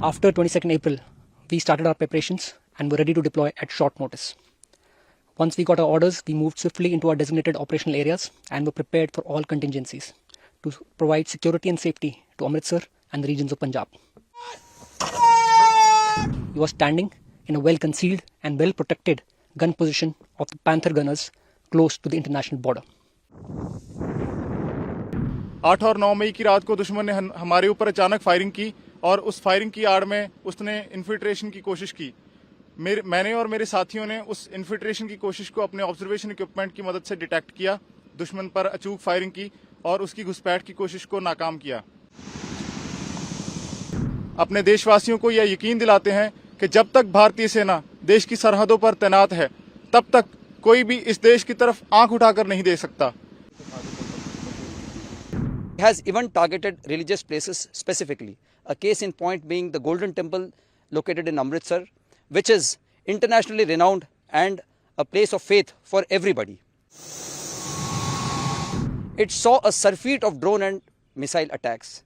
After 22nd April, we started our preparations and were ready to deploy at short notice. Once we got our orders, we moved swiftly into our designated operational areas and were prepared for all contingencies to provide security and safety to Amritsar and the regions of Punjab. He was standing in a well-concealed and well-protected gun position of the Panther gunners close to the international border. 8 और 9 मई की रात को दुश्मन ने हमारे ऊपर अचानक firing की और उस फायरिंग की आड़ में उसने इन्फिल्ट्रेशन की कोशिश की। मैंने और मेरे साथियों ने उस इन्फिल्ट्रेशन की कोशिश को अपने ऑब्जर्वेशन इक्विपमेंट की मदद से डिटेक्ट किया, दुश्मन पर अचूक फायरिंग की और उसकी घुसपैठ की कोशिश को नाकाम किया। अपने देशवासियों को यह यकीन दिलाते हैं कि जब तक भारतीय सेना देश की सरहदों पर तैनात है, तब तक कोई भी इस देश की तरफ आंख उठाकर नहीं देख सकता। Has even targeted religious places specifically. A case in point being the Golden Temple located in Amritsar, which is internationally renowned and a place of faith for everybody. It saw a surfeit of drone and missile attacks,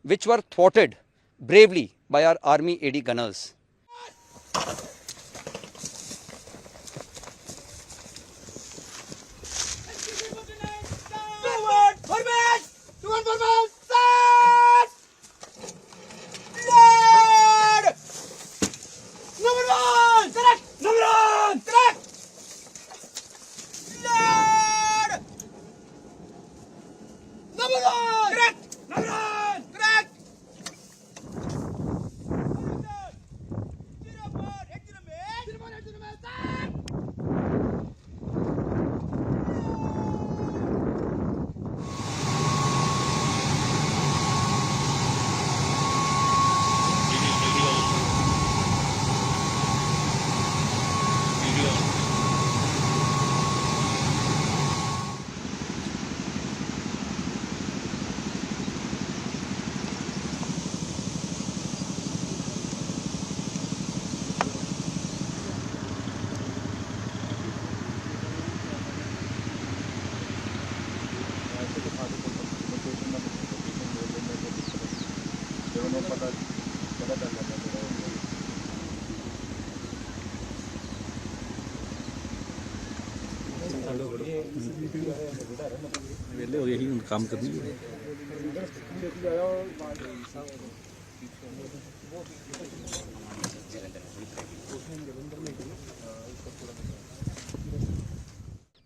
which were thwarted bravely by our Army AD gunners. वेले हो यही काम करनी है।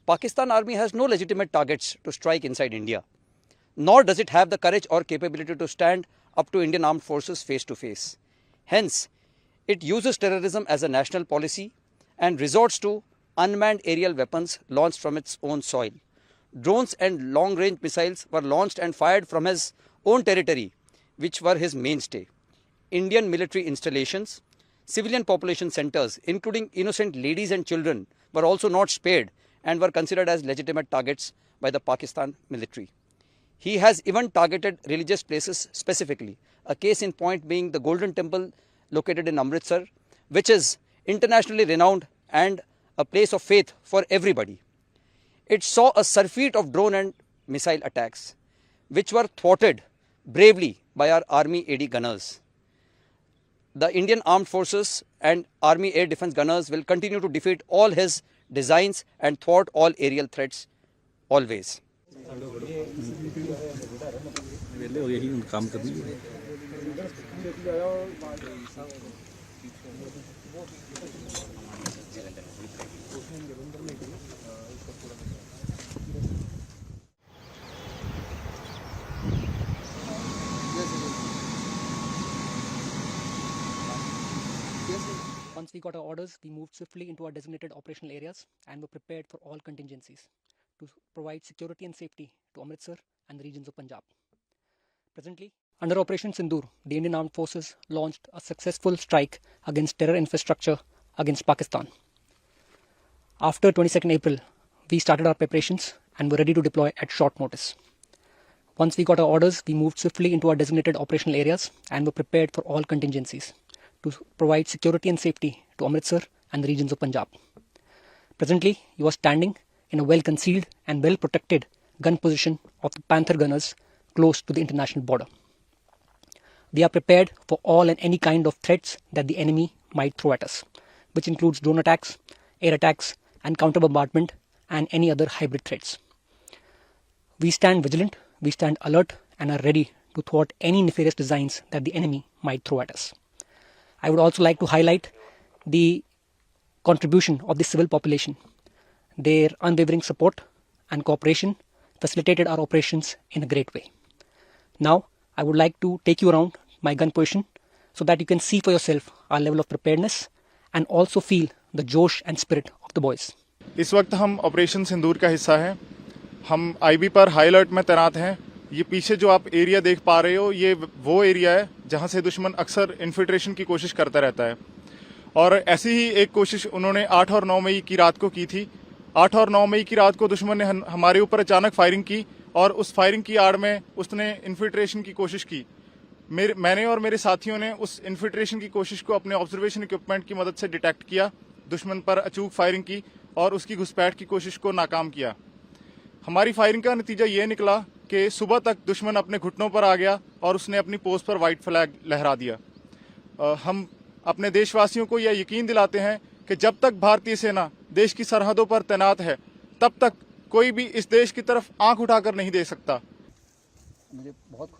Pakistan Army has no legitimate targets to strike inside India, nor does it have the courage or capability to stand up to Indian armed forces face to face. Hence, it uses terrorism as a national policy and resorts to unmanned aerial weapons launched from its own soil. Drones and long-range missiles were launched and fired from his own territory, which were his mainstay. Indian military installations, civilian population centers, including innocent ladies and children, were also not spared and were considered as legitimate targets by the Pakistan military. He has even targeted religious places specifically. A case in point being the Golden Temple located in Amritsar, which is internationally renowned and a place of faith for everybody. It saw a surfeit of drone and missile attacks, which were thwarted bravely by our Army AD gunners. The Indian Armed Forces and Army Air Defence gunners will continue to defeat all his designs and thwart all aerial threats always. वेले हो यही काम करनी है। Once we got our orders, we moved swiftly into our designated operational areas and were prepared for all contingencies to provide security and safety to Amritsar and the regions of Punjab. Presently, under Operation Sindoor, the Indian Armed Forces launched a successful strike against terror infrastructure against Pakistan. After 22nd April, we started our preparations and were ready to deploy at short notice. Once we got our orders, we moved swiftly into our designated operational areas and were prepared for all contingencies to provide security and safety to Amritsar and the regions of Punjab. Presently, he was standing in a well-concealed and well-protected gun position of the Panther gunners close to the international border. We are prepared for all and any kind of threats that the enemy might throw at us, which includes drone attacks, air attacks, and counter bombardment, and any other hybrid threats. We stand vigilant, we stand alert, and are ready to thwart any nefarious designs that the enemy might throw at us. I would also like to highlight the contribution of the civil population. Their unwavering support and cooperation facilitated our operations in a great way. Now, I would like to take you around my gun position so that you can see for yourself our level of preparedness and also feel the josh and spirit of the boys. इस वक्त हम operation सिंदूर का हिस्सा हैं। हम IB पर high alert में तैनात हैं। ये पीछे जो आप एरिया देख पा रहे हो, ये वो एरिया है जहां से दुश्मन अक्सर इन्फिल्ट्रेशन की कोशिश करता रहता है। और ऐसी ही एक कोशिश उन्होंने 8 और 9 मई की रात को की थी। 8 और 9 मई की रात को दुश्मन ने हमारे ऊपर अचानक फायरिंग की और उस फायरिंग की आड़ में उसने इन्फिल्ट्रेशन की कोशिश की। मैंने और मेरे साथियों ने उस इन्फिल्ट्रेशन की कोशिश को अपने ऑब्जर्वेशन इक्विपमेंट की मदद से डिटेक्ट किया, दुश्मन पर अचूक फायरिंग की और उसकी घुसपैठ की कोशिश को नाकाम किया। हमारी फायरिंग का नतीजा ये निकला कि सुबह तक दुश्मन अपने घुटनों पर आ गया और उसने अपनी पोस्ट पर व्हाइट फ्लैग लहरा दिया। हम अपने देशवासियों को यह यकीन दिलाते हैं कि जब तक भारतीय सेना देश की सरहदों पर तैनात है, तब तक कोई भी इस देश की तरफ आंख उठाकर नहीं देख सकता। मुझे बहुत खुशी